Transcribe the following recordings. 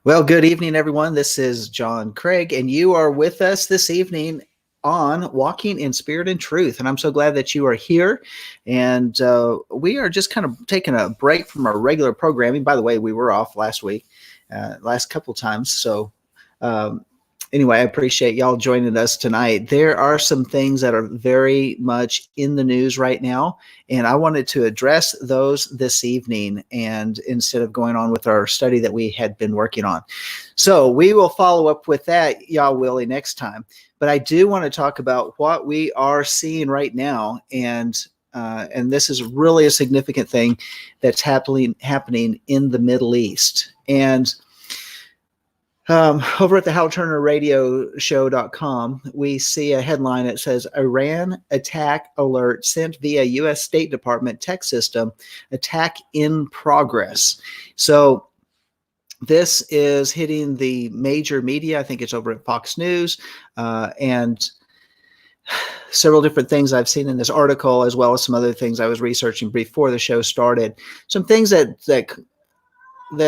Well, good evening, everyone. This is John Craig, and you are with us this evening on Walking in Spirit and Truth. And I'm so glad that you are here. And we are just kind of taking a break from our regular programming. By the way, we were off last week, last couple times. So anyway, I appreciate y'all joining us tonight. There are some things that are very much in the news right now, and I wanted to address those this evening, and instead of going on with our study that we had been working on. So we will follow up with that, y'all willie, next time. But I do want to talk about what we are seeing right now, and this is really a significant thing that's happening in the Middle East. And over at the HalTurnerRadioShow.com, we see a headline that says, Iran attack alert sent via U.S. State Department text system, attack in progress. So this is hitting the major media. I think it's over at Fox News and several different things I've seen in this article, as well as some other things I was researching before the show started. Some things that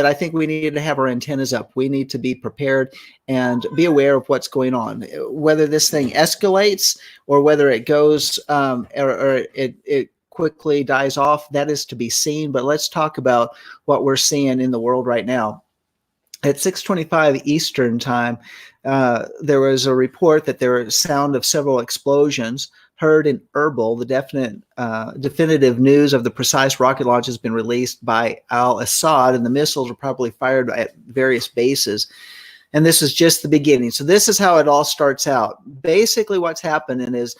I think we need to have our antennas up. We need to be prepared and be aware of what's going on, whether this thing escalates or whether it goes or it quickly dies off. That is to be seen. But let's talk about what we're seeing in the world right now. At 6:25 Eastern time, there was a report that there was sound of several explosions heard in Erbil. The definitive news of the precise rocket launch has been released by al-Assad, and the missiles were probably fired at various bases. And this is just the beginning. So this is how it all starts out. Basically, what's happening is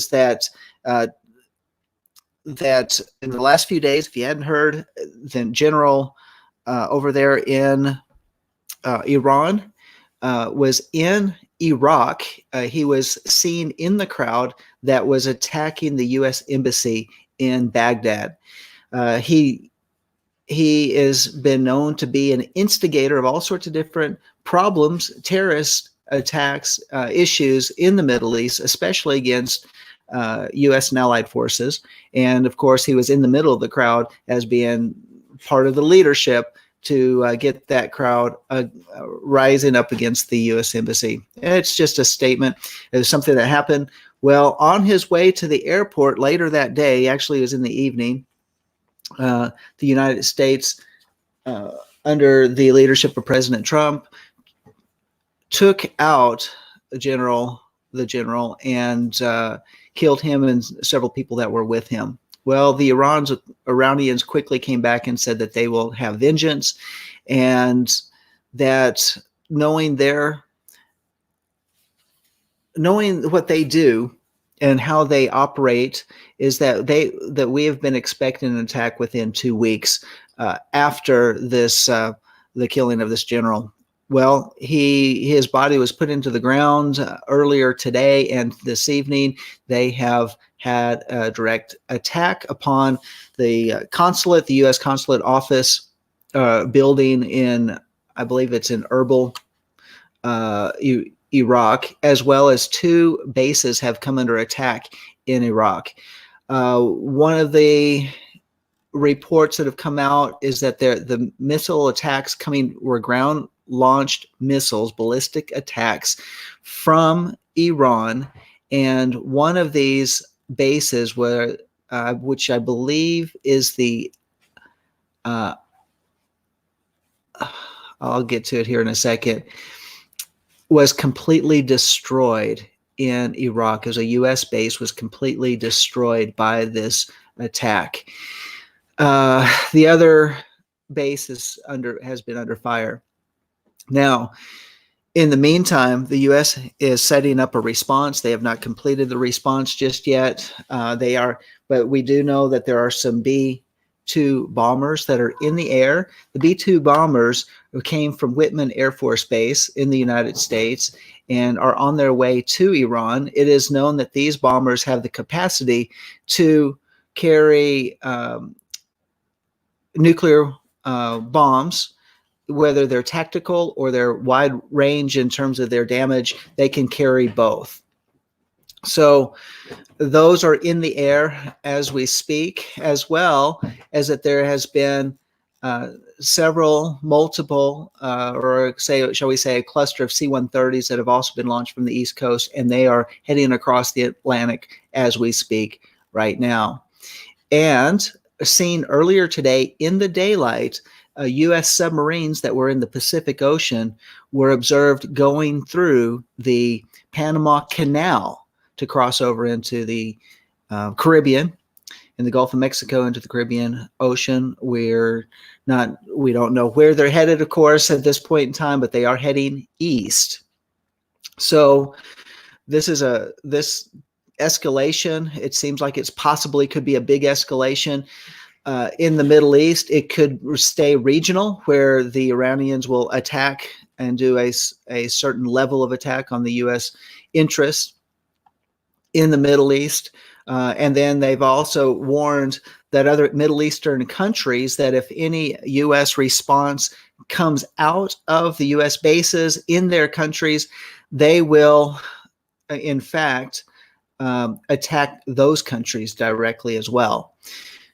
that that in the last few days, if you hadn't heard, the general over there in Iran was in Iraq. He was seen in the crowd that was attacking the U.S. embassy in Baghdad. He has been known to be an instigator of all sorts of different problems, terrorist attacks, issues in the Middle East, especially against U.S. and allied forces. And of course, he was in the middle of the crowd as being part of the leadership to get that crowd rising up against the U.S. Embassy. It's just a statement. It was something that happened. Well, on his way to the airport later that day, actually it was in the evening, the United States, under the leadership of President Trump, took out the general and killed him and several people that were with him. Well, the Iranians quickly came back and said that they will have vengeance, and that knowing what they do and how they operate is that we have been expecting an attack within 2 weeks after this the killing of this general. Well, his body was put into the ground earlier today, and this evening they have had a direct attack upon the consulate, the U.S. consulate office building in, I believe it's in Erbil, Iraq, as well as 2 bases have come under attack in Iraq. One of the reports that have come out is that the missile attacks were ground-launched missiles, ballistic attacks from Iran, and one of these bases which I believe is the I'll get to it here in a second, was completely destroyed in Iraq. As a U.S. base was completely destroyed by this attack. The other base has been under fire. Now, in the meantime, the U.S. is setting up a response. They have not completed the response just yet. But we do know that there are some B-2 bombers that are in the air. The B-2 bombers came from Whitman Air Force Base in the United States and are on their way to Iran. It is known that these bombers have the capacity to carry nuclear bombs. Whether they're tactical or they're wide range in terms of their damage, they can carry both. So those are in the air as we speak, as well as that there has been multiple, or shall we say, a cluster of C-130s that have also been launched from the East Coast, and they are heading across the Atlantic as we speak right now. And seen earlier today in the daylight, U.S. submarines that were in the Pacific Ocean were observed going through the Panama Canal to cross over into the Caribbean, in the Gulf of Mexico, into the Caribbean Ocean. We don't know where they're headed, of course, at this point in time, but they are heading east. So this escalation, it seems like it's possibly could be a big escalation in the Middle East. It could stay regional, where the Iranians will attack and do a certain level of attack on the U.S. interests in the Middle East. And then they've also warned that other Middle Eastern countries that if any U.S. response comes out of the U.S. bases in their countries, they will, in fact, attack those countries directly as well.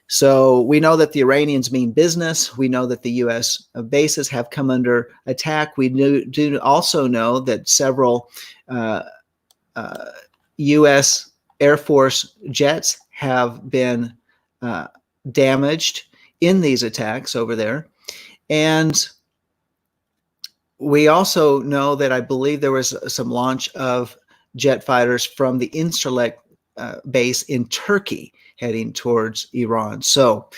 So we know that the Iranians mean business. We know that the U.S. bases have come under attack. We do also know that several U.S. Air Force jets have been damaged in these attacks over there. And we also know that I believe there was some launch of jet fighters from the Incirlik base in Turkey heading towards Iran. So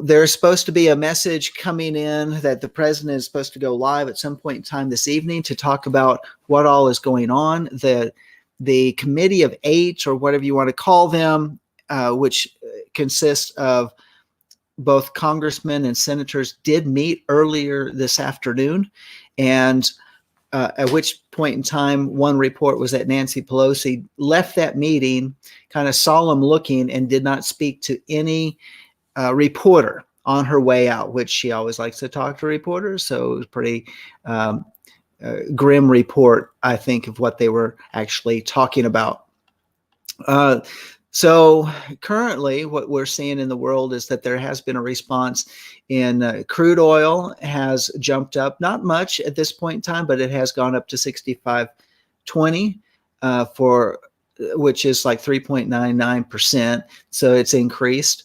there's supposed to be a message coming in that the president is supposed to go live at some point in time this evening to talk about what all is going on. The Committee of Eight, or whatever you want to call them, which consists of both congressmen and senators, did meet earlier this afternoon. And at which point in time, one report was that Nancy Pelosi left that meeting kind of solemn looking and did not speak to any reporter on her way out, which she always likes to talk to reporters. So it was pretty grim report, I think, of what they were actually talking about. So currently what we're seeing in the world is that there has been a response in crude oil has jumped up, not much at this point in time, but it has gone up to 65.20 which is like 3.99%. So it's increased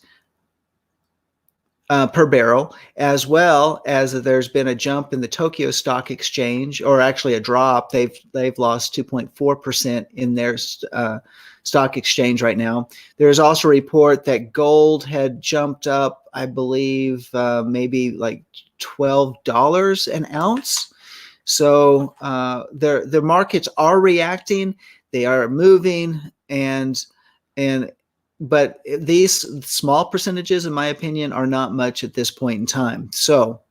per barrel, as well as there's been a jump in the Tokyo Stock Exchange, or actually a drop. They've lost 2.4% in their stock exchange right now. There's also a report that gold had jumped up, I believe, maybe like $12 an ounce. So the markets are reacting, they are moving, but these small percentages, in my opinion, are not much at this point in time. So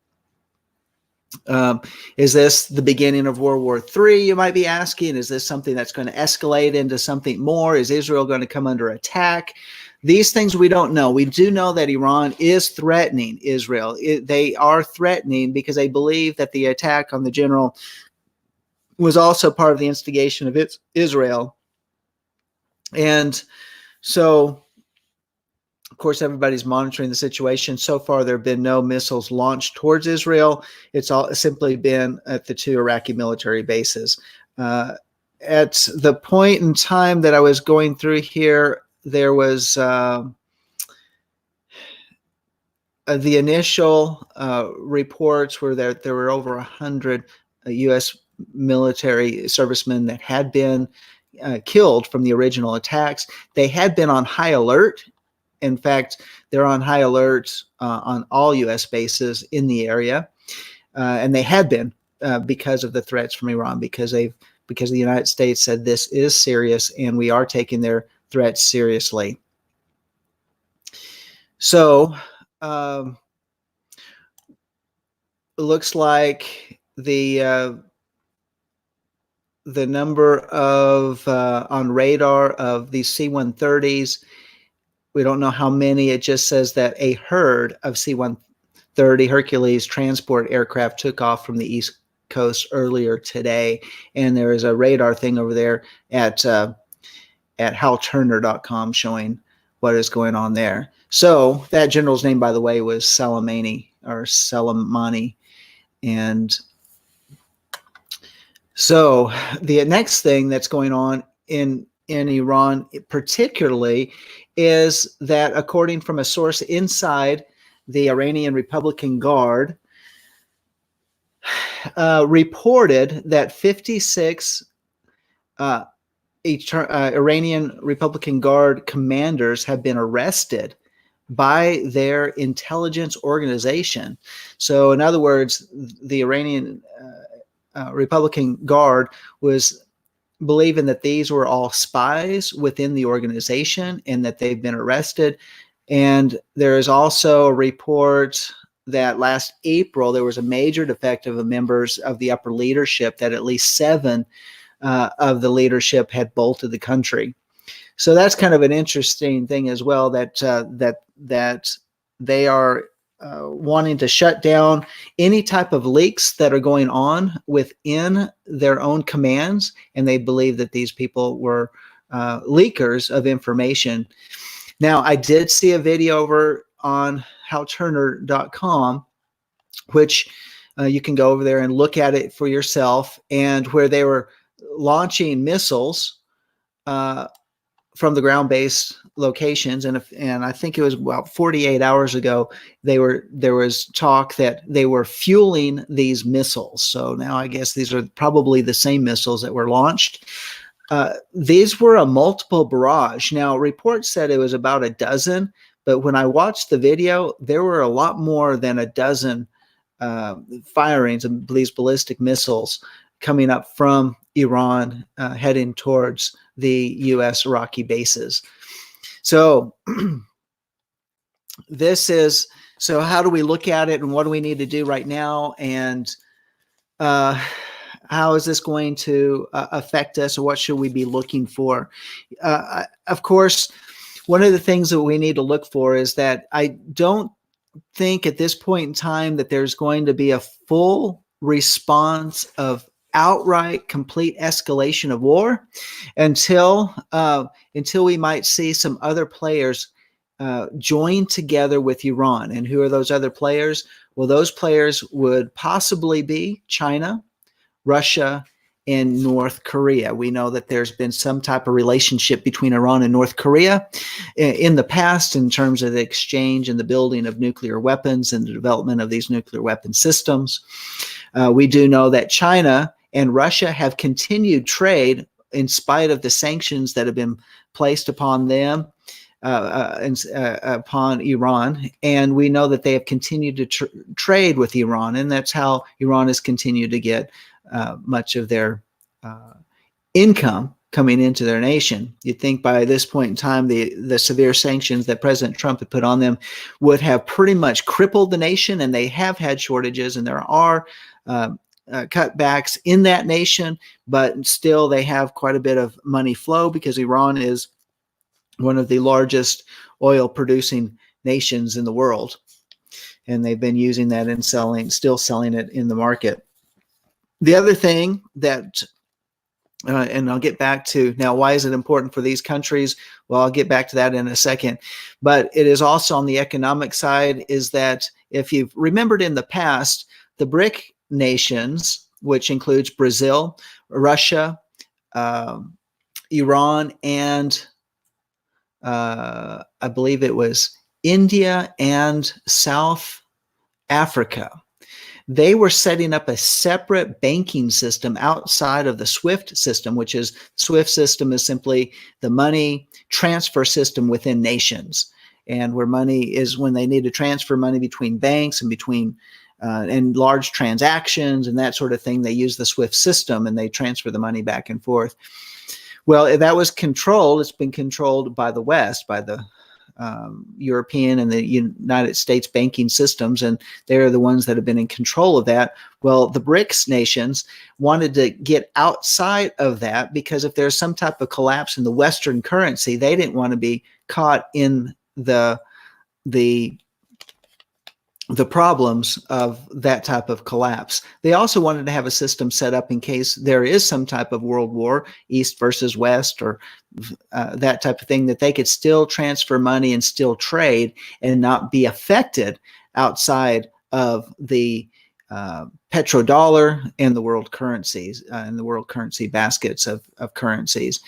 is this the beginning of World War III, you might be asking? Is this something that's going to escalate into something more? Is Israel going to come under attack? These things we don't know. We do know that Iran is threatening Israel. They are threatening because they believe that the attack on the general was also part of the instigation of Israel. And so, of course, everybody's monitoring the situation. So far, there have been no missiles launched towards Israel. It's all simply been at the two Iraqi military bases. At the point in time that I was going through here, there was the initial reports were that there were over 100 U.S. military servicemen that had been killed from the original attacks. They had been on high alert. In fact, they're on high alert on all U.S. bases in the area, and they had been because of the threats from Iran. Because the United States said this is serious, and we are taking their threats seriously. So it looks like the number of on radar of these C-130s, we don't know how many. It just says that a herd of C-130 Hercules transport aircraft took off from the East Coast earlier today, and there is a radar thing over there at halturner.com showing what is going on there. So that general's name, by the way, was Soleimani, or Soleimani. And so the next thing that's going on in Iran particularly is that, according from a source inside the Iranian Republican Guard, reported that 56 Iranian Republican Guard commanders have been arrested by their intelligence organization. So, in other words, the Iranian Republican Guard was believing that these were all spies within the organization and that they've been arrested. And there is also a report that last April there was a major defective of members of the upper leadership, that at least 7 of the leadership had bolted the country. So that's kind of an interesting thing as well, that that they are wanting to shut down any type of leaks that are going on within their own commands, and they believe that these people were leakers of information. Now, I did see a video over on howturner.com, which you can go over there and look at it for yourself, and where they were launching missiles from the ground-based locations, and I think it was about 48 hours ago, there was talk that they were fueling these missiles. So now I guess these are probably the same missiles that were launched. These were a multiple barrage. Now, reports said it was about a dozen, but when I watched the video, there were a lot more than a dozen firings of these ballistic missiles coming up from Iran, heading towards the U.S. Iraqi bases. So so how do we look at it, and what do we need to do right now, and how is this going to affect us, or what should we be looking for? Of course, one of the things that we need to look for is that I don't think at this point in time that there's going to be a full response of outright complete escalation of war until we might see some other players join together with Iran. And who are those other players? Well, those players would possibly be China, Russia, and North Korea. We know that there's been some type of relationship between Iran and North Korea in the past, in terms of the exchange and the building of nuclear weapons and the development of these nuclear weapon systems. We do know that China and Russia have continued trade in spite of the sanctions that have been placed upon them, upon Iran. And we know that they have continued to trade with Iran, and that's how Iran has continued to get much of their income coming into their nation. You'd think by this point in time, the severe sanctions that President Trump had put on them would have pretty much crippled the nation, and they have had shortages, and there are cutbacks in that nation, but still they have quite a bit of money flow, because Iran is one of the largest oil producing nations in the world, and they've been using that and still selling it in the market. The other thing that and I'll get back to now, why is it important for these countries? Well, I'll get back to that in a second. But it is also on the economic side, is that if you've remembered in the past, the BRIC nations, which includes Brazil, Russia, Iran, and I believe it was India and South Africa, they were setting up a separate banking system outside of the SWIFT system, which is SWIFT system is simply the money transfer system within nations. And where money is, when they need to transfer money between banks and between and large transactions and that sort of thing, they use the SWIFT system and they transfer the money back and forth. Well, that was controlled. It's been controlled by the West, by the European and the United States banking systems, and they're the ones that have been in control of that. Well, the BRICS nations wanted to get outside of that, because if there's some type of collapse in the Western currency, they didn't want to be caught in the problems of that type of collapse. They also wanted to have a system set up in case there is some type of world war, East versus West, or that type of thing, that they could still transfer money and still trade and not be affected outside of the petrodollar and the world currencies and the world currency baskets of currencies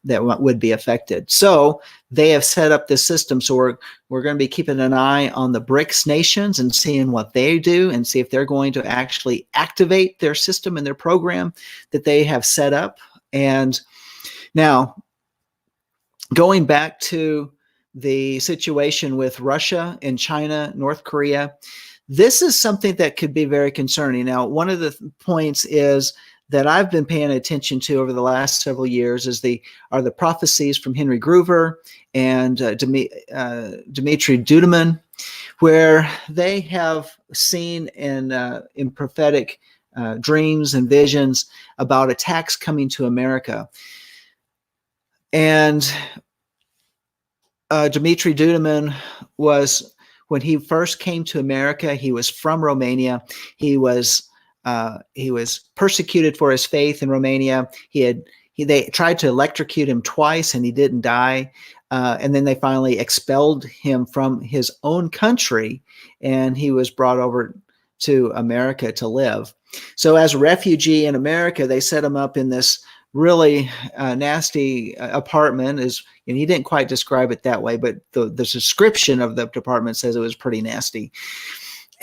that would be affected. So they have set up this system. So we're going to be keeping an eye on the BRICS nations and seeing what they do and see if they're going to actually activate their system and their program that they have set up. And now, going back to the situation with Russia and China, North Korea, this is something that could be very concerning. Now, one of the points is that I've been paying attention to over the last several years are the prophecies from Henry Groover and Dmitry Duduman, where they have seen in prophetic dreams and visions about attacks coming to America. And Dmitry Duduman was, when he first came to America, he was from Romania. He was persecuted for his faith in Romania. They tried to electrocute him twice, and he didn't die. And then they finally expelled him from his own country, and he was brought over to America to live. So as a refugee in America, they set him up in this really nasty apartment. And he didn't quite describe it that way, but the description of the apartment says it was pretty nasty.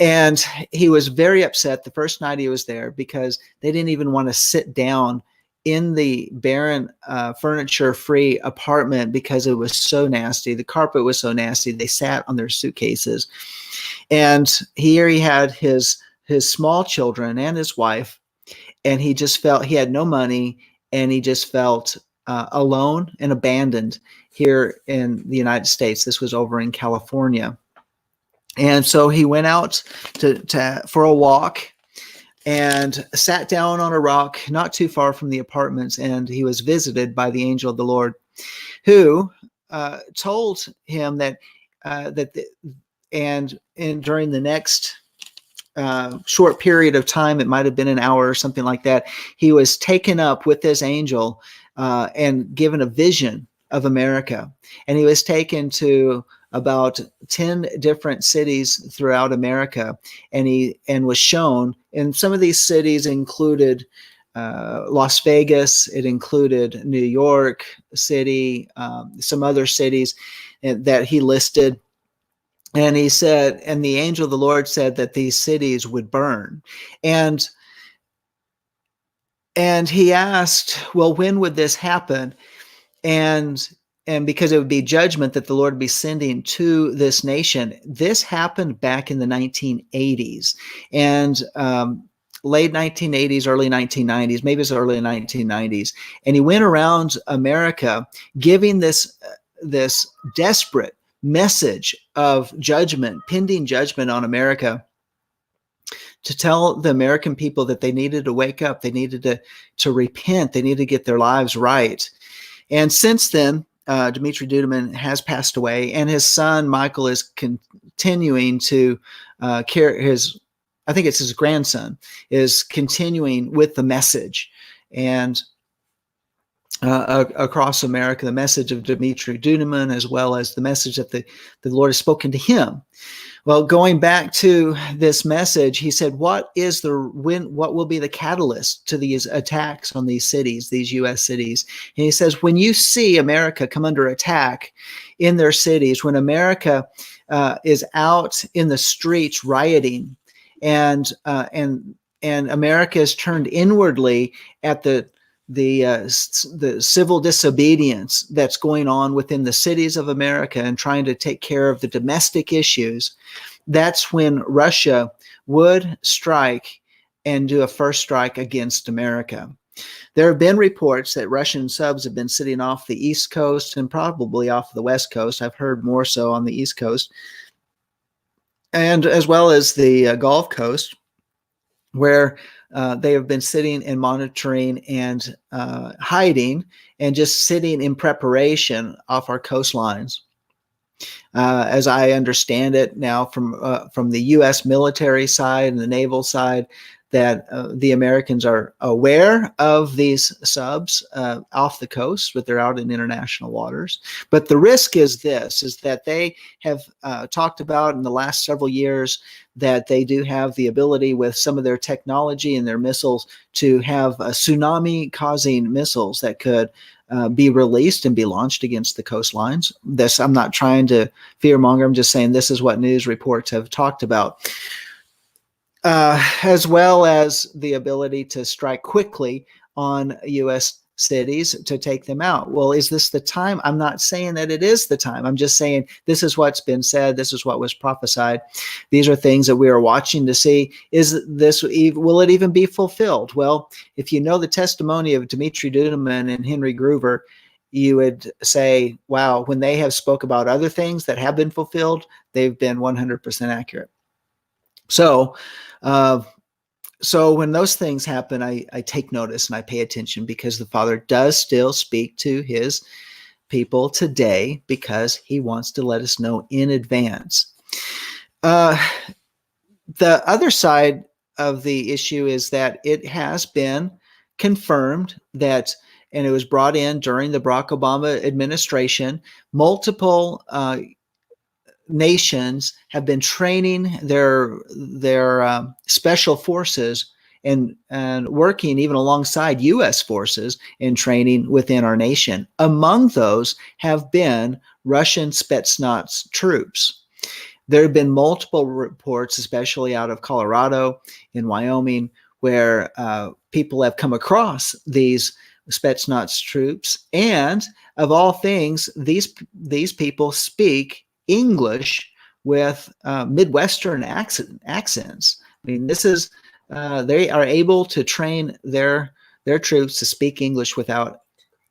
And he was very upset the first night he was there because they didn't even want to sit down in the barren, furniture-free apartment because it was so nasty. The carpet was so nasty. They sat on their suitcases. And here he had his small children and his wife, and he just felt he had no money, and he just felt alone and abandoned here in the United States. This was over in California. And so he went out for a walk and sat down on a rock not too far from the apartments, and he was visited by the angel of the Lord, who told him that during the next short period of time, it might have been an hour or something like that, he was taken up with this angel and given a vision of America. And he was taken to about 10 different cities throughout America, and was shown. And some of these cities included Las Vegas, it included New York City, some other cities that he listed. And he said, and the angel of the Lord said that these cities would burn. And he asked, well, when would this happen? And because it would be judgment that the Lord would be sending to this nation. This happened back in the 1980s and late 1980s, early 1990s, maybe it's early 1990s. And he went around America giving this desperate message of judgment, pending judgment on America, to tell the American people that they needed to wake up, they needed to repent, they needed to get their lives right. And since then, Dmitry Duduman has passed away, and his son Michael is continuing to care. I think it's his grandson is continuing with the message, and across America, the message of Dmitry Duduman, as well as the message that the Lord has spoken to him. Well, going back to this message, he said, what will be the catalyst to these attacks on these cities, these U.S. cities? And he says, when you see America come under attack in their cities, when America is out in the streets rioting, and America is turned inwardly at the civil disobedience that's going on within the cities of America and trying to take care of the domestic issues, that's when Russia would strike and do a first strike against America. There have been reports that Russian subs have been sitting off the East Coast and probably off the West Coast. I've heard more so on the East Coast, and as well as the Gulf Coast, where they have been sitting and monitoring and hiding and just sitting in preparation off our coastlines. As I understand it now from the U.S. military side and the naval side, that the Americans are aware of these subs off the coast, but they're out in international waters. But the risk is this, is that they have talked about in the last several years that they do have the ability with some of their technology and their missiles to have tsunami-causing missiles that could be released and be launched against the coastlines. This, I'm not trying to fearmonger. I'm just saying this is what news reports have talked about. As well as the ability to strike quickly on U.S. cities to take them out. Well, is this the time? I'm not saying that it is the time. I'm just saying this is what's been said. This is what was prophesied. These are things that we are watching to see. Is this, will it even be fulfilled? Well, if you know the testimony of Dmitry Duduman and Henry Gruver, you would say, wow, when they have spoke about other things that have been fulfilled, they've been 100% accurate. So when those things happen, I take notice and I pay attention, because the Father does still speak to his people today, because he wants to let us know in advance. The other side of the issue is that it has been confirmed that, and it was brought in during the Barack Obama administration, multiple nations have been training their special forces and working even alongside U.S. forces in training within our nation. Among those have been Russian Spetsnaz troops. There have been multiple reports, especially out of Colorado and Wyoming, where people have come across these Spetsnaz troops, and of all things, these people speak English with Midwestern accents. I mean, this is they are able to train their troops to speak English without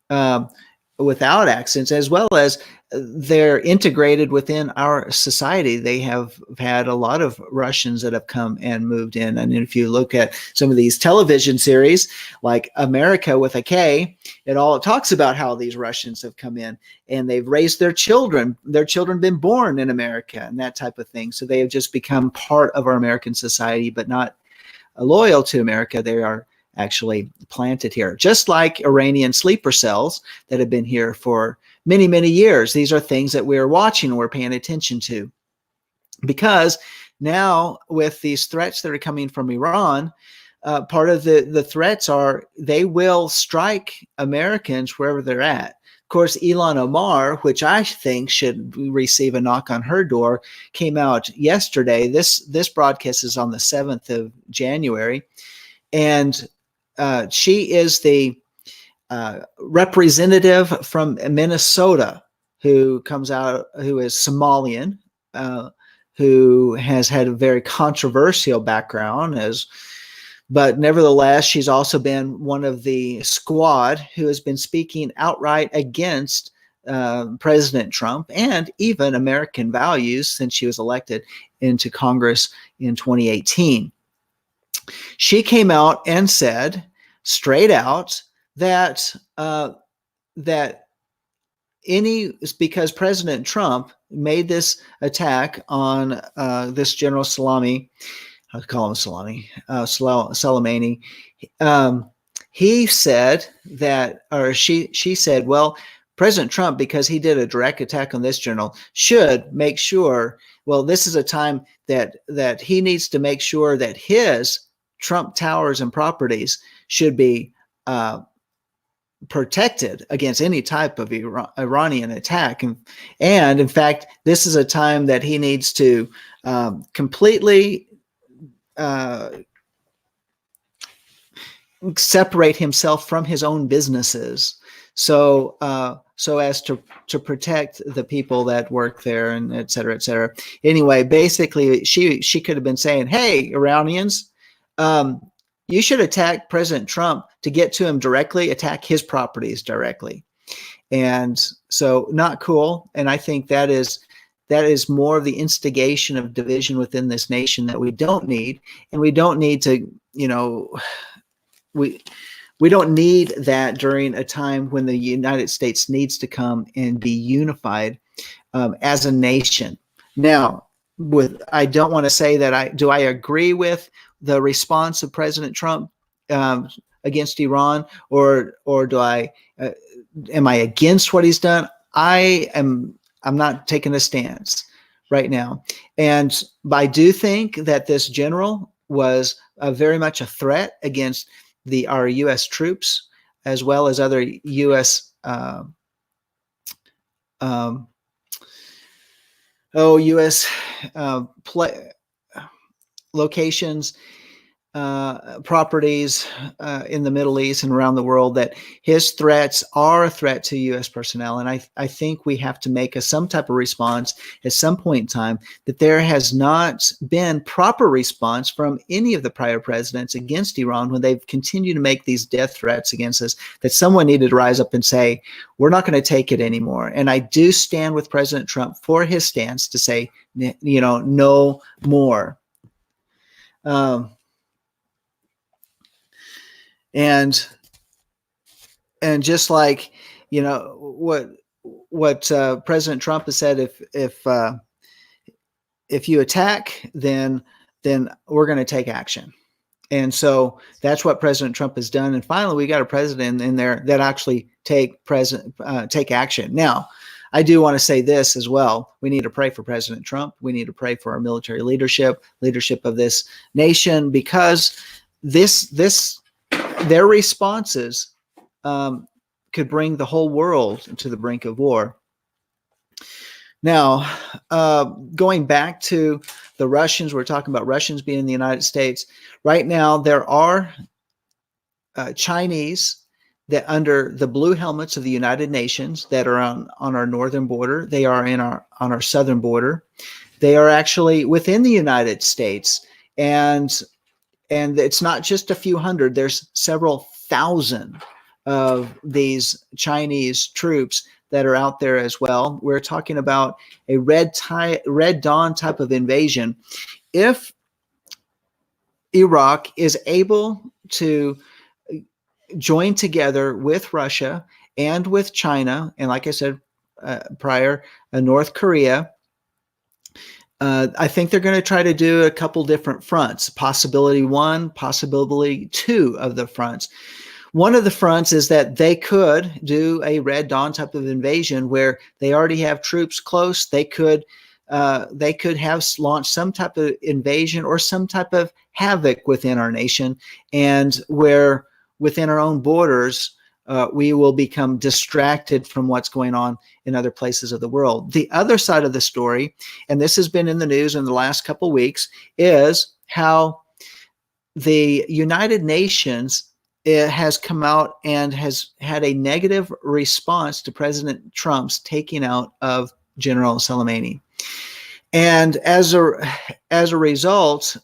accents, as well as they're integrated within our society. They have had a lot of Russians that have come and moved in. And if you look at some of these television series like America with a K, it all talks about how these Russians have come in and they've raised their children been born in America and that type of thing. So they have just become part of our American society, but not loyal to America. They are actually planted here, just like Iranian sleeper cells that have been here for many, many years. These are things that we're watching and we're paying attention to, because now with these threats that are coming from Iran, part of the threats are they will strike Americans wherever they're at. Of course, Ilhan Omar, which I think should receive a knock on her door, came out yesterday. This broadcast is on the 7th of January. And she is the representative from Minnesota who comes out, who is Somalian, who has had a very controversial background, but nevertheless, she's also been one of the squad who has been speaking outright against President Trump and even American values since she was elected into Congress in 2018. She came out and said straight out that because President Trump made this attack on this General Soleimani, I call him Soleimani. He said that, or she said, well, President Trump, because he did a direct attack on this general, should make sure. Well, this is a time that he needs to make sure that his Trump towers and properties should be protected against any type of Iranian attack. And in fact, this is a time that he needs to completely separate himself from his own businesses, so as to protect the people that work there, and et cetera, et cetera. Anyway, basically, she could have been saying, "Hey, Iranians, you should attack President Trump to get to him directly, attack his properties directly." And so, not cool. And I think that is more of the instigation of division within this nation that we don't need, and we don't need to, we don't need that during a time when the United States needs to come and be unified as a nation. Now, I don't want to say that I agree with the response of President Trump against Iran, or do am I against what he's done? I'm not taking a stance right now. And I do think that this general was very much a threat against our U.S. troops, as well as other U.S. U.S. Locations, properties in the Middle East and around the world, that his threats are a threat to U.S. personnel. And I think we have to make some type of response at some point in time, that there has not been proper response from any of the prior presidents against Iran when they've continued to make these death threats against us, that someone needed to rise up and say, we're not going to take it anymore. And I do stand with President Trump for his stance to say, no more. And just like, what President Trump has said, if you attack, then we're going to take action. And so that's what President Trump has done. And finally, we got a president in there that actually take action. Now, I do want to say this as well. We need to pray for President Trump. We need to pray for our military leadership of this nation, because their responses could bring the whole world to the brink of war. Now, going back to the Russians, we're talking about Russians being in the United States. Right now, there are Chinese that under the blue helmets of the United Nations that are on our northern border. They are on our southern border. They are actually within the United States. And it's not just a few hundred. There's several thousand of these Chinese troops that are out there as well. We're talking about a Red Dawn type of invasion. If Iraq is able to join together with Russia and with China, and like I said prior, North Korea, I think they're going to try to do a couple different fronts, possibility 1, possibility 2 of the fronts. One of the fronts is that they could do a Red Dawn type of invasion where they already have troops close. They could have launched some type of invasion or some type of havoc within our nation, and where within our own borders, we will become distracted from what's going on in other places of the world. The other side of the story, and this has been in the news in the last couple of weeks, is how the United Nations has come out and has had a negative response to President Trump's taking out of General Soleimani. And as a result,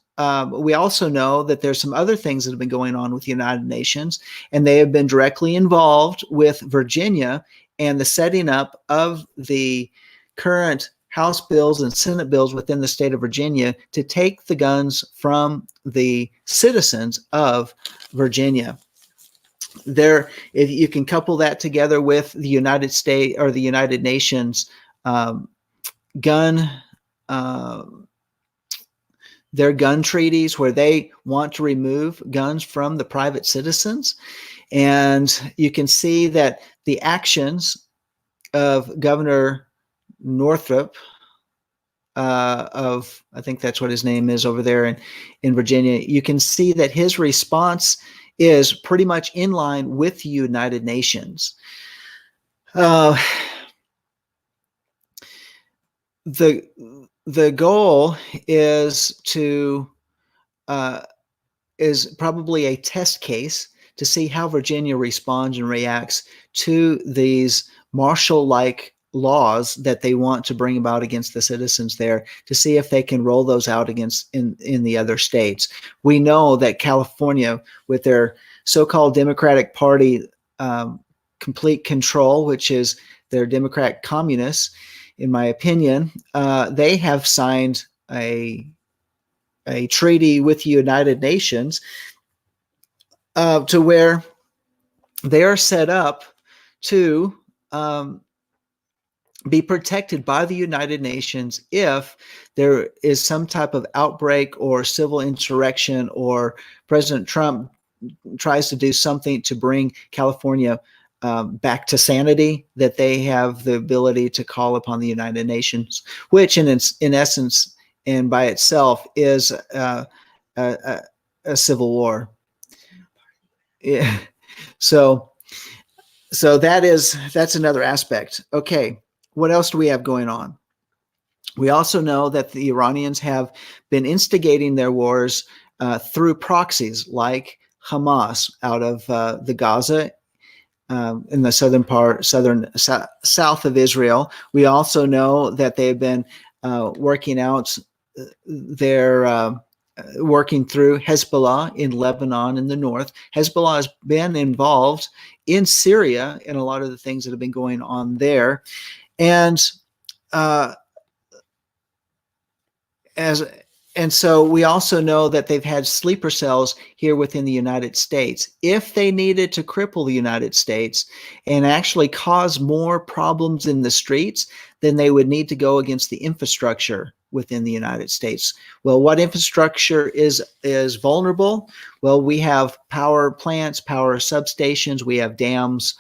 we also know that there's some other things that have been going on with the United Nations, and they have been directly involved with Virginia and the setting up of the current House bills and Senate bills within the state of Virginia to take the guns from the citizens of Virginia. If you can couple that together with the United States or the United Nations their gun treaties, where they want to remove guns from the private citizens. And you can see that the actions of Governor Northrop, I think that's what his name is over there in Virginia, you can see that his response is pretty much in line with the United Nations. The goal is probably a test case to see how Virginia responds and reacts to these martial-like laws that they want to bring about against the citizens there, to see if they can roll those out in the other states. We know that California, with their so-called Democratic Party complete control, which is their Democrat communists, in my opinion, they have signed a treaty with the United Nations to where they are set up to be protected by the United Nations if there is some type of outbreak or civil insurrection, or President Trump tries to do something to bring California back to sanity, that they have the ability to call upon the United Nations, which in essence and by itself is a, a civil war. Yeah. So that's another aspect. Okay, what else do we have going on? We also know that the Iranians have been instigating their wars through proxies like Hamas out of the Gaza in the south of Israel. We also know that they've been working out working through Hezbollah in Lebanon in the north. Hezbollah has been involved in Syria in a lot of the things that have been going on there. And so we also know that they've had sleeper cells here within the United States. If they needed to cripple the United States and actually cause more problems in the streets, then they would need to go against the infrastructure within the United States. Well, what infrastructure is vulnerable? Well, we have power plants, power substations, we have dams.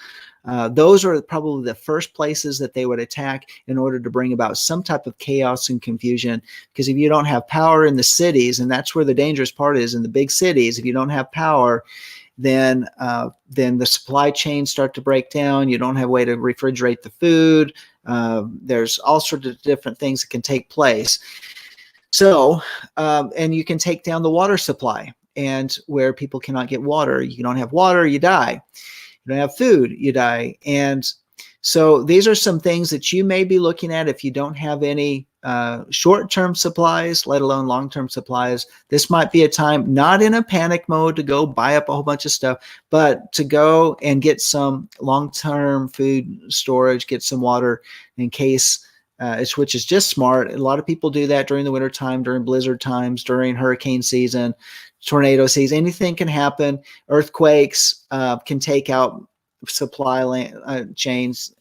Those are probably the first places that they would attack in order to bring about some type of chaos and confusion. Because if you don't have power in the cities, and that's where the dangerous part is in the big cities, if you don't have power, then the supply chains start to break down. You don't have a way to refrigerate the food. There's all sorts of different things that can take place. So, and you can take down the water supply, and where people cannot get water. You don't have water, you die. You don't have food, you die. And so these are some things that you may be looking at if you don't have any short-term supplies, let alone long-term supplies. This might be a time, not in a panic mode to go buy up a whole bunch of stuff, but to go and get some long-term food storage, get some water in case, which is just smart. A lot of people do that during the winter time, during blizzard times, during hurricane season, tornado season. Anything can happen. Earthquakes can take out supply chains,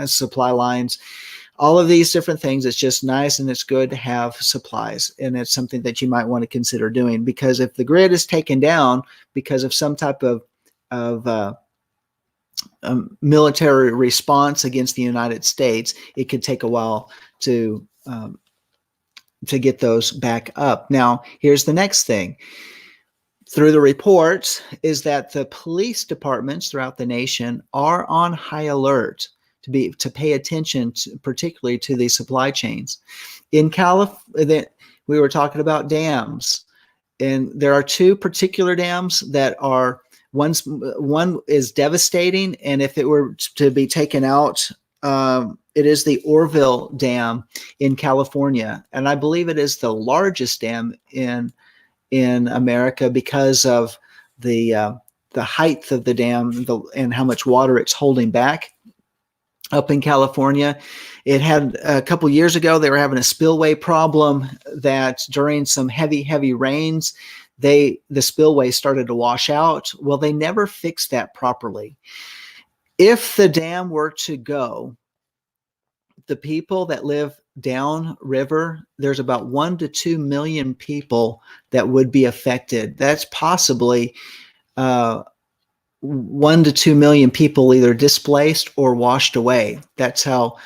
supply lines, all of these different things. It's just nice and it's good to have supplies. And it's something that you might want to consider doing, because if the grid is taken down because of some type of military response against the United States, it could take a while to get those back up. Now, here's the next thing. Through the reports is that the police departments throughout the nation are on high alert to pay attention to, particularly to the supply chains. In California, we were talking about dams, and there are two particular dams that are, one is devastating, and if it were to be taken out, it is the Orville Dam in California, and I believe it is the largest dam in America because of the height of the dam and how much water it's holding back. Up in California, it had a couple years ago, they were having a spillway problem that during some heavy rains, the spillway started to wash out. Well, they never fixed that properly. If the dam were to go, the people that live downriver, there's about 1 to 2 million people that would be affected. That's possibly 1 to 2 million people either displaced or washed away. That's how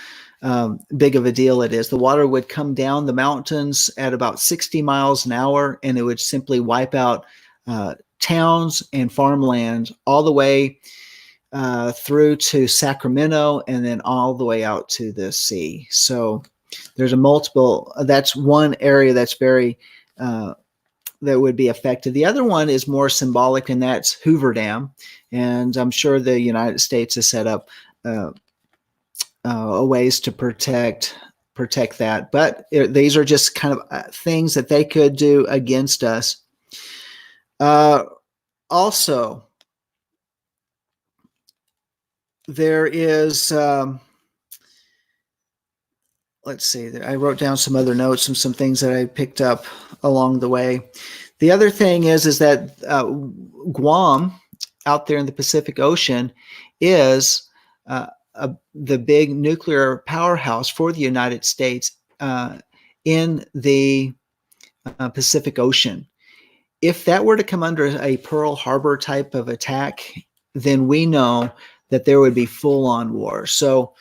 big of a deal it is. The water would come down the mountains at about 60 miles an hour, and it would simply wipe out towns and farmland all the way through to Sacramento, and then all the way out to the sea. So there's that's one area that's very that would be affected. The other one is more symbolic, and that's Hoover Dam. And I'm sure the United States has set up ways to protect that. But these are just kind of things that they could do against us. Also, there is, let's see, I wrote down some other notes and some things that I picked up along the way. The other thing is that Guam, out there in the Pacific Ocean, is the big nuclear powerhouse for the United States in the Pacific Ocean. If that were to come under a Pearl Harbor type of attack, then we know that there would be full-on war. So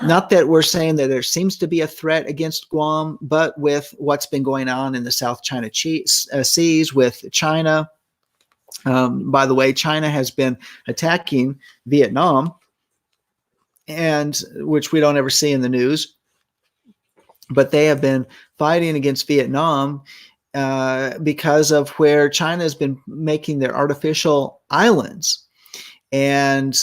not that we're saying that there seems to be a threat against Guam, but with what's been going on in the South China Seas with China. By the way, China has been attacking Vietnam, and which we don't ever see in the news, but they have been fighting against Vietnam because of where China has been making their artificial islands. And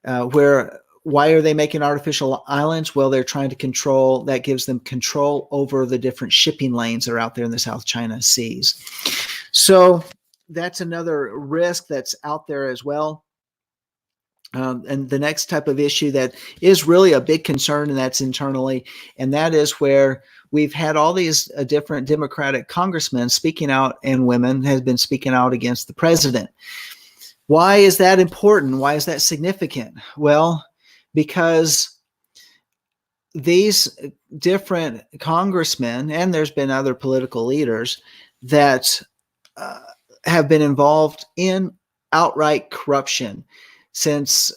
why are they making artificial islands? Well, they're trying to control, that gives them control over the different shipping lanes that are out there in the South China Seas. So that's another risk that's out there as well. And the next type of issue that is really a big concern, and that's internally, and that is where we've had all these different Democratic congressmen speaking out, and women has been speaking out against the president. Why is that important? Why is that significant? Well, because these different congressmen, and there's been other political leaders that have been involved in outright corruption. Since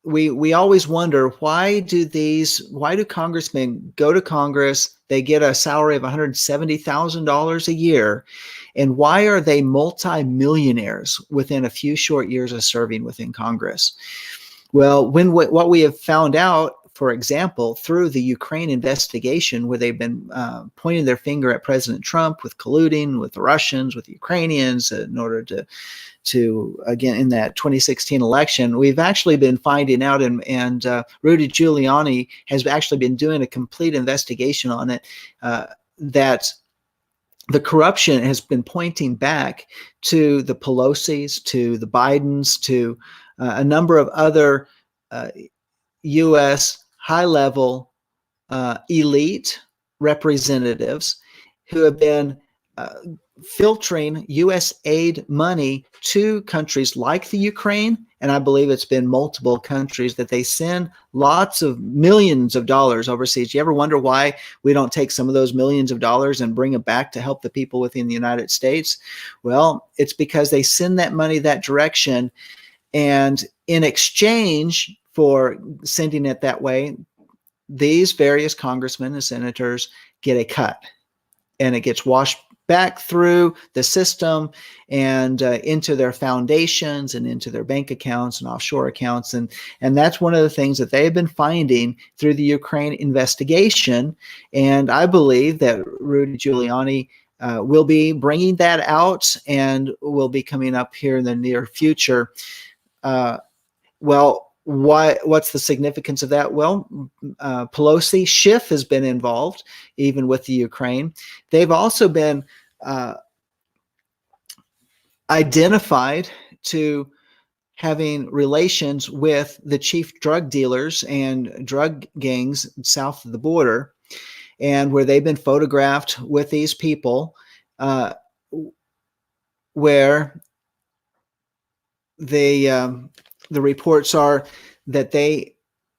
we always wonder, why do congressmen go to Congress? They get a salary of $170,000 a year, and why are they multimillionaires within a few short years of serving within Congress? Well, what we have found out, for example, through the Ukraine investigation, where they've been pointing their finger at President Trump with colluding with the Russians, with the Ukrainians, in order to again, in that 2016 election, we've actually been finding out, and Rudy Giuliani has actually been doing a complete investigation on it, that the corruption has been pointing back to the Pelosi's, to the Bidens, to a number of other U.S. high-level elite representatives who have been filtering U.S. aid money to countries like the Ukraine, and I believe it's been multiple countries that they send lots of millions of dollars overseas. You ever wonder why we don't take some of those millions of dollars and bring them back to help the people within the United States? Well, it's because they send that money that direction, and in exchange for sending it that way, these various congressmen and senators get a cut, and it gets washed back through the system and into their foundations and into their bank accounts and offshore accounts. And that's one of the things that they have been finding through the Ukraine investigation. And I believe that Rudy Giuliani will be bringing that out and will be coming up here in the near future. What's the significance of that? Well, Pelosi, Schiff has been involved, even with the Ukraine. They've also been identified to having relations with the chief drug dealers and drug gangs south of the border, and where they've been photographed with these people, where the reports are that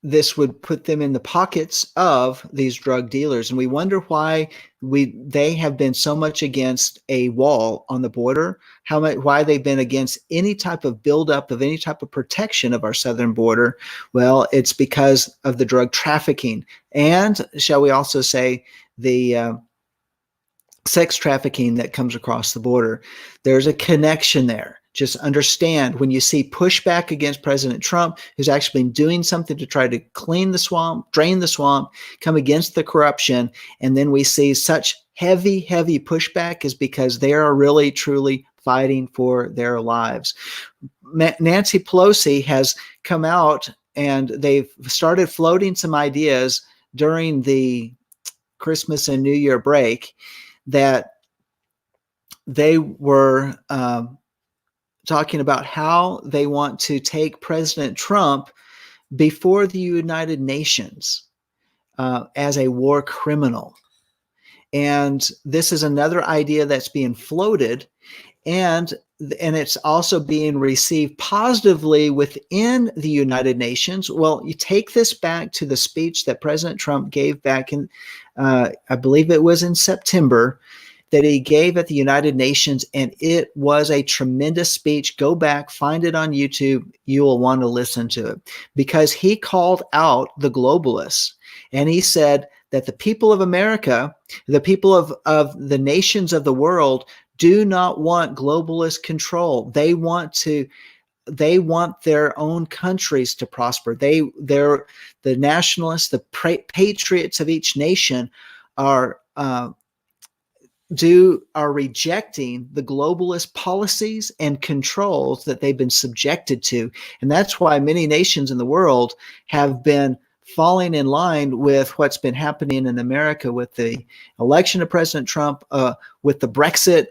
this would put them in the pockets of these drug dealers. And we wonder why they have been so much against a wall on the border, why they've been against any type of buildup of any type of protection of our southern border. Well, it's because of the drug trafficking, and shall we also say the sex trafficking that comes across the border. There's a connection there. Just understand, when you see pushback against President Trump, who's actually been doing something to try to clean the swamp, drain the swamp, come against the corruption, and then we see such heavy pushback, is because they are really, truly fighting for their lives. Nancy Pelosi has come out, and they've started floating some ideas during the Christmas and New Year break that they were talking about how they want to take President Trump before the United Nations as a war criminal. And this is another idea that's being floated. And and it's also being received positively within the United Nations. Well, you take this back to the speech that President Trump gave back in, I believe it was in September, that he gave at the United Nations, and it was a tremendous speech. Go back, find it on YouTube. You will want to listen to it, because he called out the globalists, and he said that the people of America, the people of the nations of the world, do not want globalist control. They want their own countries to prosper. They're the nationalists, the patriots of each nation are rejecting the globalist policies and controls that they've been subjected to. And that's why many nations in the world have been falling in line with what's been happening in America with the election of President Trump, with the Brexit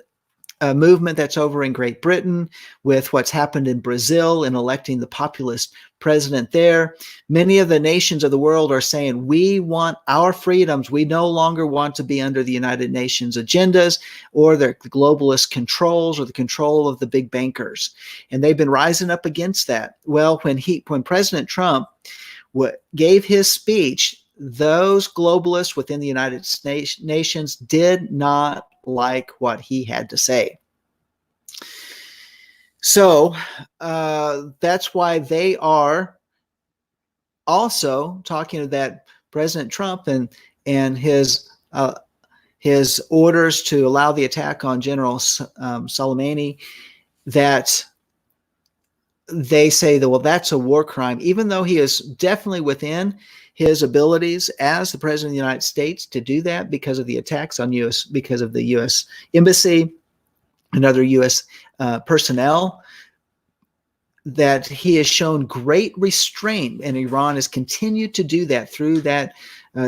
movement that's over in Great Britain, with what's happened in Brazil in electing the populist president there. Many of the nations of the world are saying, we want our freedoms. We no longer want to be under the United Nations agendas or the globalist controls or the control of the big bankers. And they've been rising up against that. Well, when President Trump gave his speech, those globalists within the United Nations did not like what he had to say. So that's why they are also talking that President Trump and his orders to allow the attack on General Soleimani, that they say that, well, that's a war crime, even though he is definitely within his abilities as the president of the United States to do that because of the attacks on because of the U.S. embassy and other U.S. Personnel, that he has shown great restraint, and Iran has continued to do that through that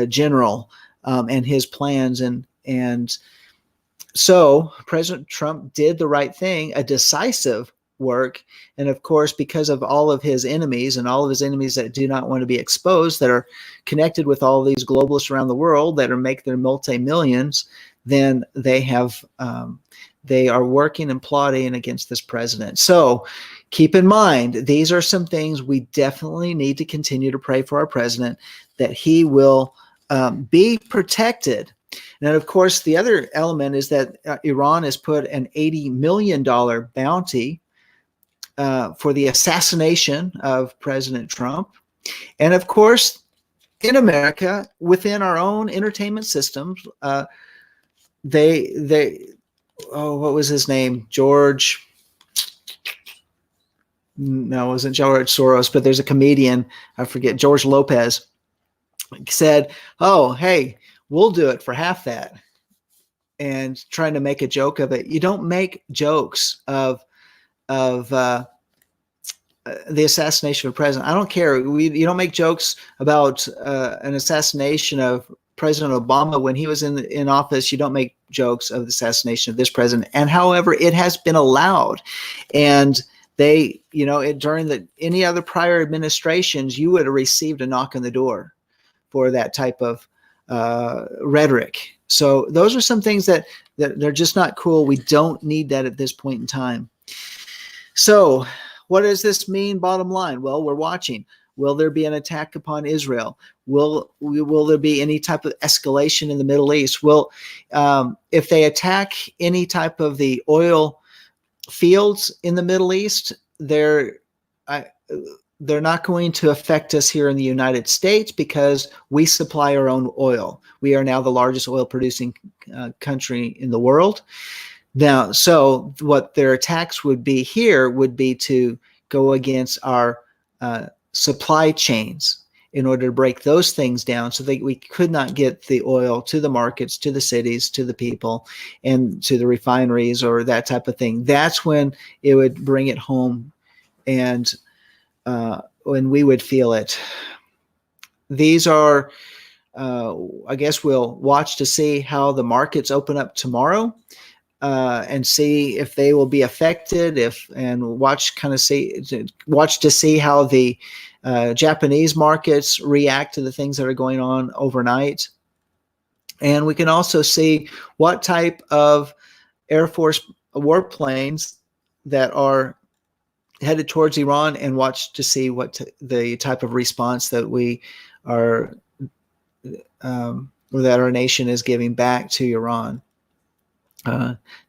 general and his plans. And so President Trump did the right thing, a decisive work. And of course, because of all of his enemies and all of his enemies that do not want to be exposed, that are connected with all these globalists around the world that are make their multi-millions, then they are working and plotting against this president. So keep in mind, these are some things we definitely need to continue to pray for our president, that he will be protected. And of course, the other element is that Iran has put an $80 million bounty for the assassination of President Trump. And of course, in America, within our own entertainment systems, what was his name? No, it wasn't George Soros, but there's a comedian, I forget, George Lopez, said, oh, hey, we'll do it for half that. And trying to make a joke of it. You don't make jokes of the assassination of a president. I don't care. You don't make jokes about an assassination of President Obama when he was in office. You don't make jokes of the assassination of this president. And however, it has been allowed. And they, during any other prior administrations, you would have received a knock on the door for that type of rhetoric. So those are some things that they're just not cool. We don't need that at this point in time. So what does this mean, bottom line? Well, we're watching. Will there be an attack upon Israel? Will there be any type of escalation in the Middle East? If they attack any type of the oil fields in the Middle East, they're not going to affect us here in the United States because we supply our own oil. We are now the largest oil producing country in the world. Now, so what their attacks would be here would be to go against our supply chains in order to break those things down so that we could not get the oil to the markets, to the cities, to the people, and to the refineries or that type of thing. That's when it would bring it home, and when we would feel it. These are, I guess we'll watch to see how the markets open up tomorrow. And see if they will be affected, watch to see how the Japanese markets react to the things that are going on overnight. And we can also see what type of Air Force warplanes that are headed towards Iran and watch to see what the type of response that we are, or that our nation is giving back to Iran.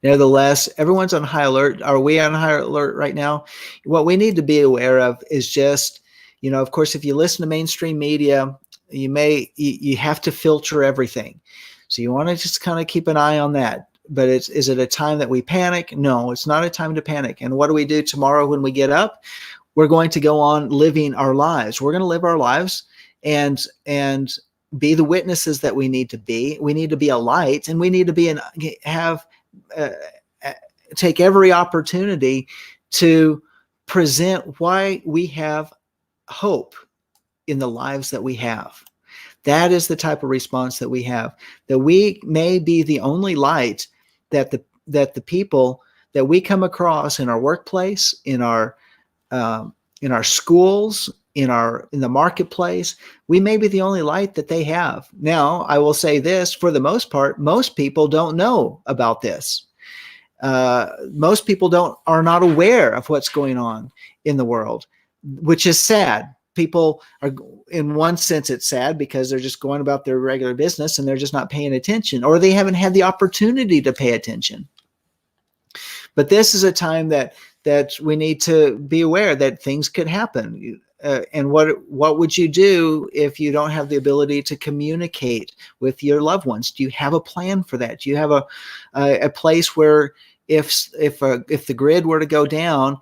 Nevertheless, everyone's on high alert. Are we on high alert right now? What we need to be aware of is just, of course, if you listen to mainstream media, you have to filter everything. So you want to just kind of keep an eye on that. But is it a time that we panic? No, it's not a time to panic. And what do we do tomorrow when we get up? We're going to go on living our lives. We're going to live our lives and be the witnesses that we need to be. We need to be a light, and we need to take every opportunity to present why we have hope in the lives that we have. That is the type of response that we have, that we may be the only light that the people that we come across in our workplace, in our schools, in the marketplace, we may be the only light that they have. Now, I will say this: for the most part, most people don't know about this. Most people are not aware of what's going on in the world, which is sad. People are, in one sense, it's sad because they're just going about their regular business and they're just not paying attention, or they haven't had the opportunity to pay attention. But this is a time that we need to be aware that things could happen. And what would you do if you don't have the ability to communicate with your loved ones? Do you have a plan for that? Do you have a place where if the grid were to go down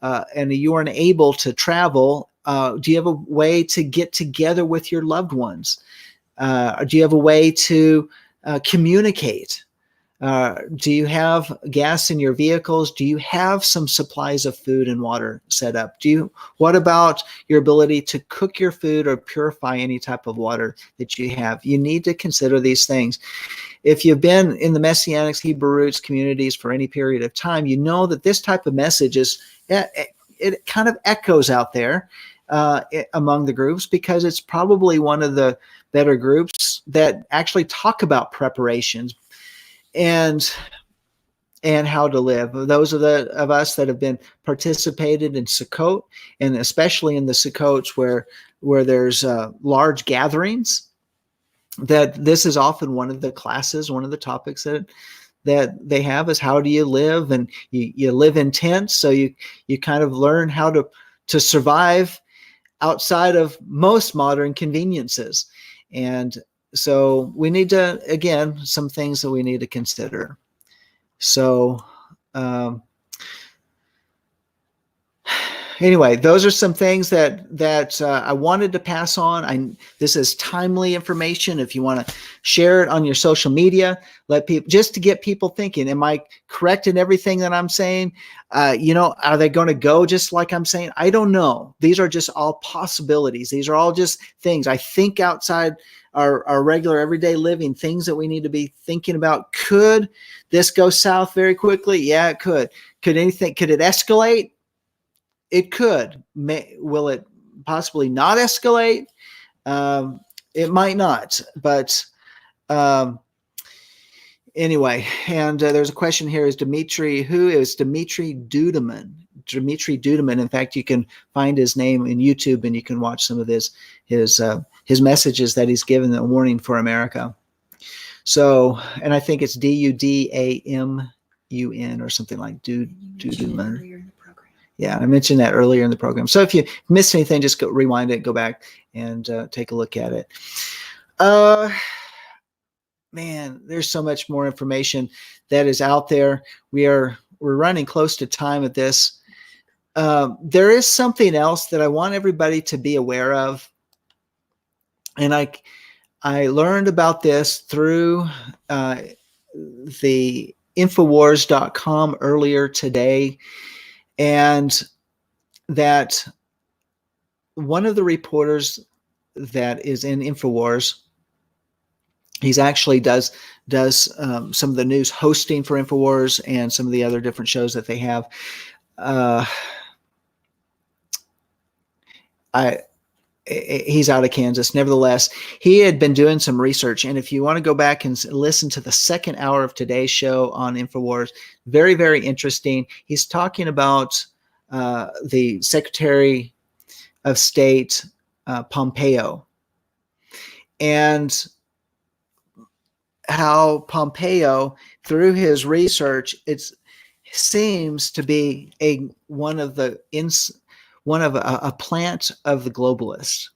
and you weren't able to travel, do you have a way to get together with your loved ones? Do you have a way to communicate? Do you have gas in your vehicles? Do you have some supplies of food and water set up? What about your ability to cook your food or purify any type of water that you have? You need to consider these things. If you've been in the Messianic Hebrew roots communities for any period of time, you know that this type of message it kind of echoes out there among the groups, because it's probably one of the better groups that actually talk about preparations and how to live. Those of us that have been participated in Sukkot, and especially in the Sukkots where there's large gatherings, that this is often one of the classes, one of the topics that they have is how do you live, and you live in tents, so you kind of learn how to survive outside of most modern conveniences. And so we need to, again, some things that we need to consider. So anyway, those are some things that I wanted to pass on. This is timely information. If you want to share it on your social media, let people, just to get people thinking, am I correct in everything that I'm saying? Are they going to go just like I'm saying? I don't know. These are just all possibilities. These are all just things I think outside our regular everyday living, things that we need to be thinking about. Could this go south very quickly? Yeah, it could. Could it escalate? It could. Will it possibly not escalate? It might not, but anyway. And there's a question here: who is Dimitri Duduman? Dimitri Duduman. In fact, you can find his name in YouTube, and you can watch some of his messages that he's given, the Warning for America. So, and I think it's Dudamun or something like Duduman. Yeah, I mentioned that earlier in the program. So if you missed anything, just rewind it, go back and take a look at it. Man, there's so much more information that is out there. We're running close to time at this. There is something else that I want everybody to be aware of. And I learned about this through the Infowars.com earlier today. And that one of the reporters that is in Infowars, he's actually does some of the news hosting for Infowars and some of the other different shows that they have. he's out of Kansas. Nevertheless, he had been doing some research. And if you want to go back and listen to the second hour of today's show on InfoWars, very, very interesting. He's talking about the Secretary of State, Pompeo, and how Pompeo, through his research, it seems to be a plant of the globalists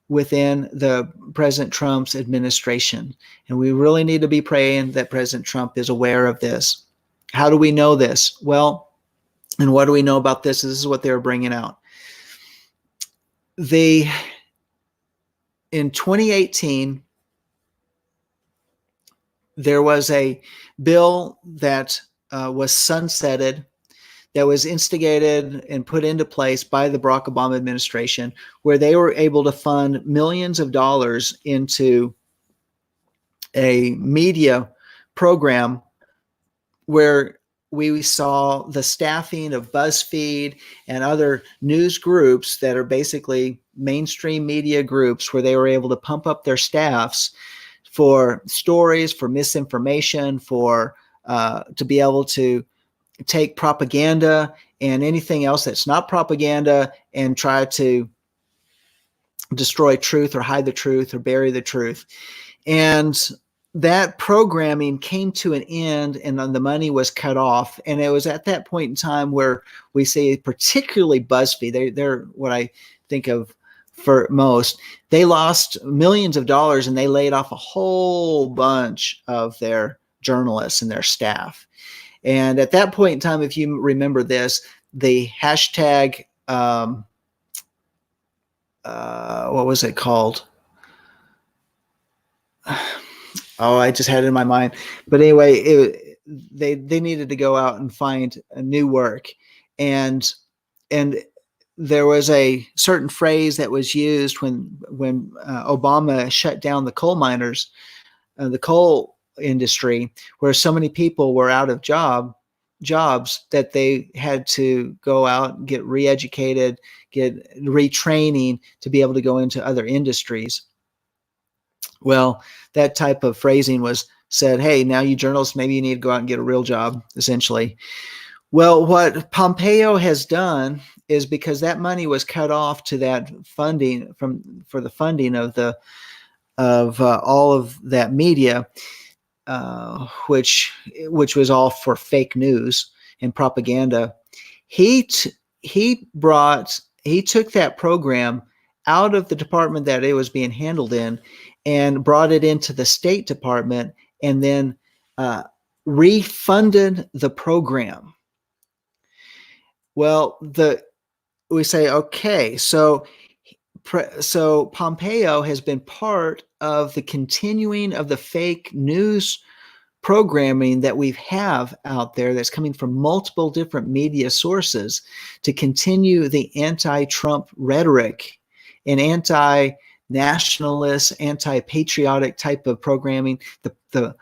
within the President Trump's administration. And we really need to be praying that President Trump is aware of this. How do we know this? Well, and what do we know about this? This is what they were bringing out. In 2018, there was a bill that was sunsetted, that was instigated and put into place by the Barack Obama administration, where they were able to fund millions of dollars into a media program where we saw the staffing of BuzzFeed and other news groups that are basically mainstream media groups, where they were able to pump up their staffs for stories, for misinformation, for to be able to take propaganda and anything else that's not propaganda and try to destroy truth or hide the truth or bury the truth. And that programming came to an end, and then the money was cut off. And it was at that point in time where we see, particularly BuzzFeed, they're what I think of for most. They lost millions of dollars, and they laid off a whole bunch of their journalists and their staff. And at that point in time, if you remember this, the hashtag, what was it called? Oh, I just had it in my mind. But anyway, they needed to go out and find a new work. And there was a certain phrase that was used when Obama shut down the coal miners, the coal industry, where so many people were out of jobs that they had to go out and get re-educated, get retraining to be able to go into other industries. Well, that type of phrasing was said, hey, now you journalists, maybe you need to go out and get a real job, essentially. Well, what Pompeo has done is, because that money was cut off to that funding for the funding of all of that media, which was all for fake news and propaganda. He took that program out of the department that it was being handled in and brought it into the State Department, and then refunded the program. Well, we say, okay, so Pompeo has been part of the continuing of the fake news programming that we have out there, that's coming from multiple different media sources, to continue the anti-Trump rhetoric and anti-nationalist, anti-patriotic type of programming, the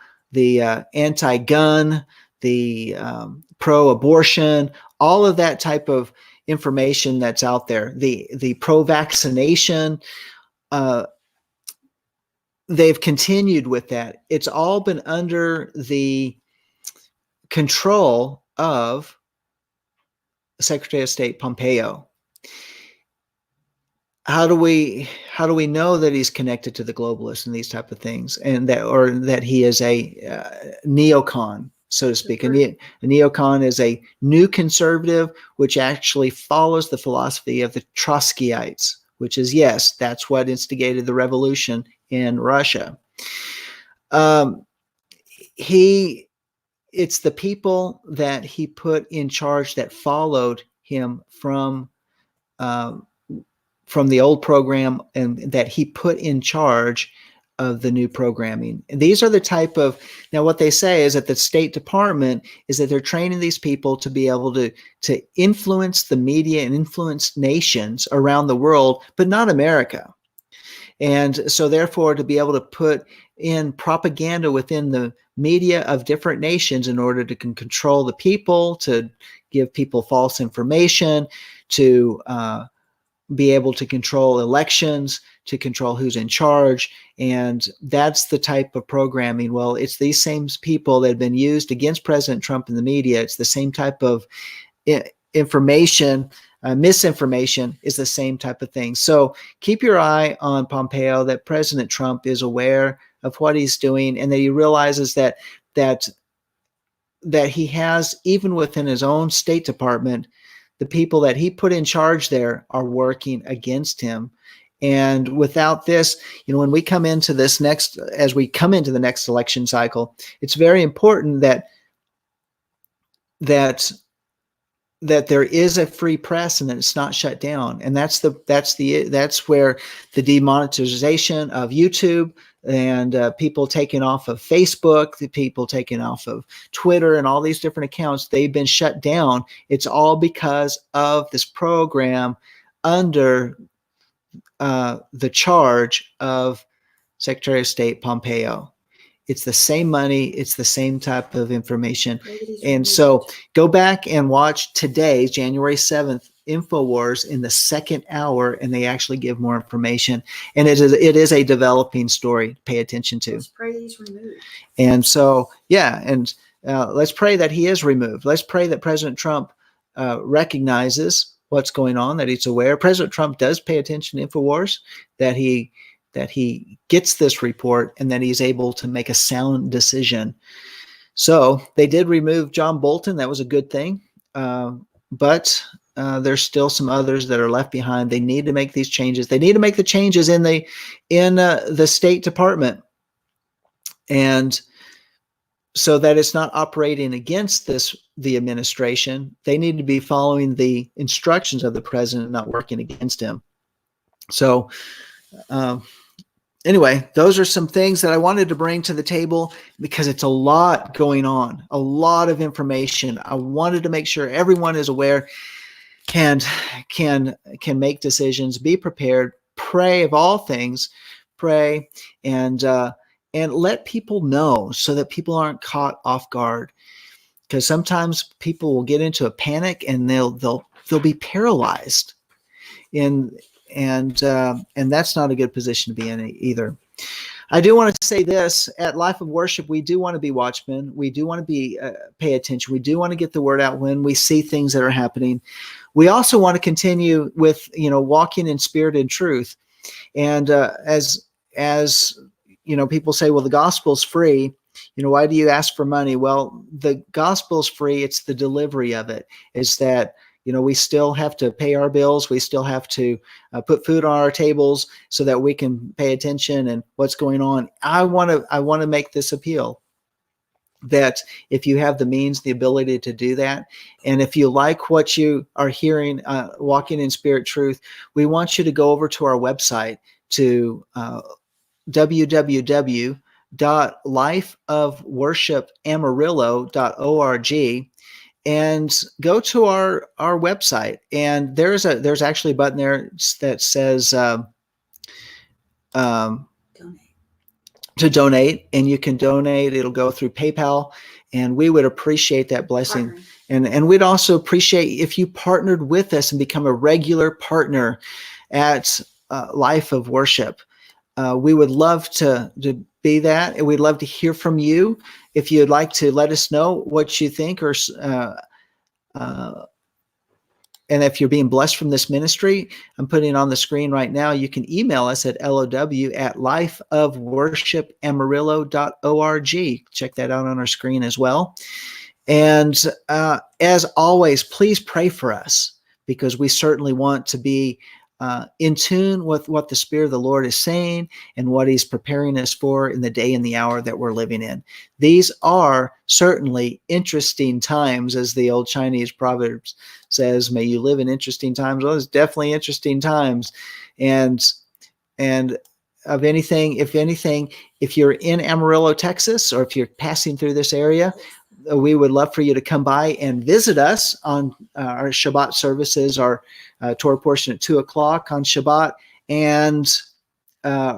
anti-gun, the pro-abortion, all of that type of information that's out there, the pro-vaccination. They've continued with that. It's all been under the control of Secretary of State Pompeo. How do we know that he's connected to the globalists and these type of things, and that he is a neocon, so to speak? A neocon is a new conservative, which actually follows the philosophy of the Trotskyites, which is, yes, that's what instigated the revolution in Russia. It's the people that he put in charge that followed him from the old program, and that he put in charge of the new programming. And these are the type of, now what they say is that the State Department is that they're training these people to be able to influence the media and influence nations around the world, but not America. And so therefore, to be able to put in propaganda within the media of different nations in order to control the people, to give people false information, to be able to control elections, to control who's in charge. And that's the type of programming. Well, it's these same people that have been used against President Trump in the media. It's the same type of information. Misinformation is the same type of thing. So keep your eye on Pompeo, that President Trump is aware of what he's doing, and that he realizes that he has, even within his own State Department, the people that he put in charge there are working against him. And without this, when we come into this as we come into the next election cycle, it's very important that there is a free press and that it's not shut down. And that's where the demonetization of YouTube and people taken off of Facebook, the people taken off of Twitter and all these different accounts, they've been shut down. It's all because of this program under the charge of Secretary of State Pompeo. It's the same money. It's the same type of information. And so go back and watch today's January 7th InfoWars in the second hour, and they actually give more information. And it is a developing story to pay attention to. Let's pray he's removed. And so, let's pray that he is removed. Let's pray that President Trump recognizes what's going on, that he's aware. President Trump does pay attention to InfoWars, that he gets this report, and that he's able to make a sound decision. So they did remove John Bolton. That was a good thing. But there's still some others that are left behind. They need to make these changes. They need to make the changes in the State Department, and so that it's not operating against the administration. They need to be following the instructions of the president, not working against him. So anyway, those are some things that I wanted to bring to the table because it's a lot going on, a lot of information. I wanted to make sure everyone is aware and can make decisions, be prepared, pray of all things, pray, and let people know so that people aren't caught off guard. Because sometimes people will get into a panic and they'll be paralyzed, and that's not a good position to be in either. I do want to say this: at Life of Worship, we do want to be watchmen. We do want to be pay attention. We do want to get the word out when we see things that are happening. We also want to continue with walking in spirit and truth. And as people say, well, the gospel's free. Why do you ask for money? Well, the gospel's free. It's the delivery of it. Is that we still have to pay our bills. We still have to put food on our tables so that we can pay attention and what's going on. I want to make this appeal that if you have the means, the ability to do that, and if you like what you are hearing, walking in spirit truth, we want you to go over to our website to www.lifeofworshipamarillo.org. and go to our website, and there's actually a button there that says to donate, and you can donate. It'll go through PayPal, and we would appreciate that blessing. And we'd also appreciate if you partnered with us and become a regular partner at Life of Worship. We would love to be that, and we'd love to hear from you. If you'd like to let us know what you think, or and if you're being blessed from this ministry, I'm putting it on the screen right now. You can email us at low@lifeofworshipamarillo.org. Check that out on our screen as well. And as always, please pray for us, because we certainly want to be in tune with what the Spirit of the Lord is saying and what he's preparing us for in the day and the hour that we're living in. These are certainly interesting times, as the old Chinese proverbs says, may you live in interesting times. Well, it's definitely interesting times. And if you're in Amarillo, Texas, or if you're passing through this area, we would love for you to come by and visit us on our Shabbat services, our Torah portion at 2:00 on Shabbat, and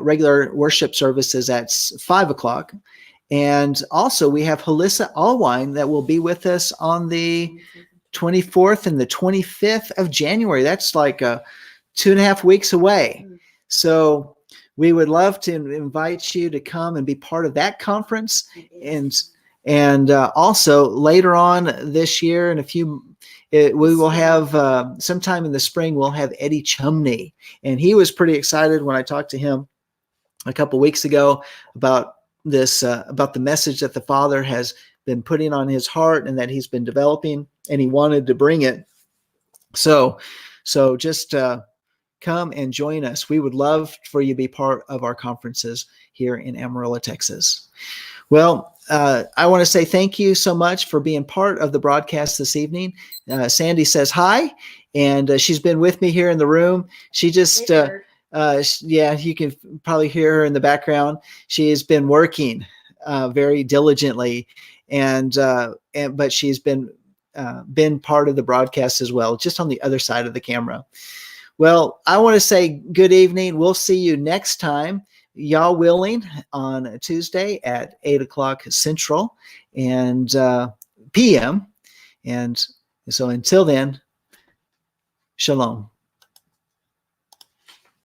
regular worship services at 5:00. And also we have Halissa Allwine that will be with us on the 24th and the 25th of January. That's like 2.5 weeks away. So we would love to invite you to come and be part of that conference. And also later on this year, in we will have sometime in the spring, we'll have Eddie Chumney. And he was pretty excited when I talked to him a couple weeks ago about this, about the message that the Father has been putting on his heart and that he's been developing, and he wanted to bring it. So just come and join us. We would love for you to be part of our conferences here in Amarillo, Texas. Well, I want to say thank you so much for being part of the broadcast this evening. Sandi says hi, and she's been with me here in the room. She just, yeah, you can probably hear her in the background. She has been working very diligently, but she's been part of the broadcast as well, just on the other side of the camera. Well, I want to say good evening. We'll see you next time, y'all willing, on Tuesday at 8 o'clock Central and p.m. And so until then, shalom.